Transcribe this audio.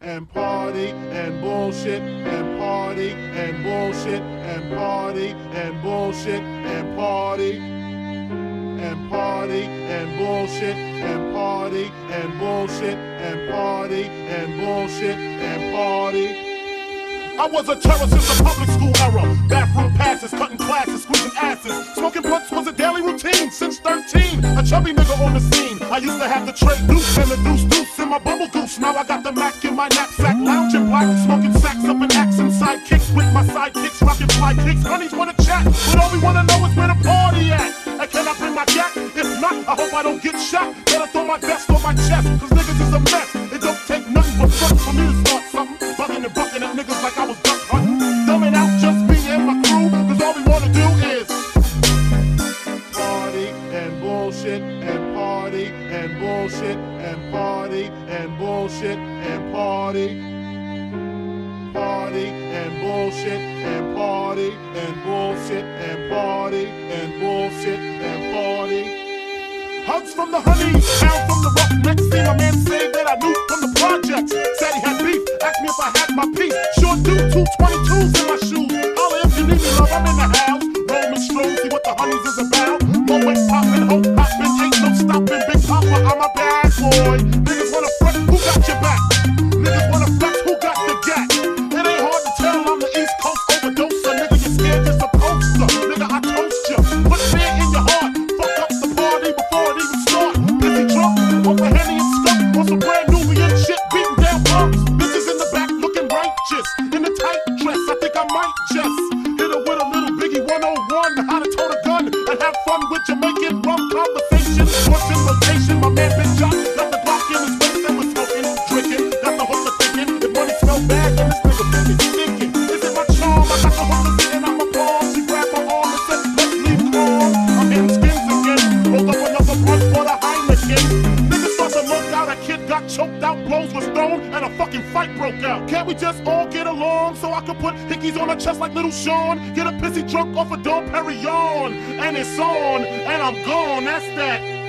and party and bullshit and party and bullshit and party and bullshit and party and party and bullshit and party and bullshit and party and bullshit and party. I was a terror since the public school era. Bathroom passes, cutting classes, squeezing asses. Smoking blunts was a daily routine since 13. A chubby nigga on the scene. I used to have the tray deuce and the deuce in my bubble goose. Now I got the Mac in my knapsack, lounging black, smoking sacks up in accent sidekicks with my sidekicks, rocking fly kicks. Honeys wanna chat, but all we wanna know is where the party at. And can I bring my gat? If not, I hope I don't get shot. Better throw my vest on my chest, cause niggas is a mess. It don't take nothing but front for me to start something. Bugging and bucking at niggas like I was duck hunting. Dumbing out just me and my crew, cause all we wanna do is party and bullshit and party and bullshit and party and bullshit and party. Party and bullshit and party and bullshit and party and bullshit and party. Hugs from the honey, down from the rough. Next thing my man said that I knew from the projects. Said he had beef, asked me if I had my piece. Sure do, 222s in my shoes. Holla if you need me, love, I'm in the house. Roman strong, see what the honeys is about. Moet poppin', hope poppin', ain't no stoppin'. Big Papa, I'm a bad boy. Niggas wanna front, who got your back? Niggas wanna flex, who got the gat? It ain't hard to tell, I'm the East Coast overdoser. Nigga, you scared just a poster. Nigga, I toast ya. Put fear in your heart. Fuck up the party before it even start. Busy drunk, off a Henny and stuff. On some brand Nubian shit, beating down punks. Bitches in the back looking righteous. In the tight dress, I think I might just hit her with a little Biggie 101. How to tote a gun and have fun with Jamaican rum conversation. What's in rotation? My man Big John got the Glock in his waist and we're smoking, drinking. Got the hooker thinking, if money smell bad, then this nigga busy thinking. Is it my charm? I got the hooker sitting on my palm. She grabbed my arm and said, let's leave calm. I'm in skins again. Rolled up another blunt for the Heineken. Niggas start to look out. A kid got choked out, blows was thrown, and a fucking fight broke out. Can't we just all get along so I can put hickeys on her chest like little Sean? Get a pissy drunk off a Dom Perignon, and it's on, and I'm gone. That's that.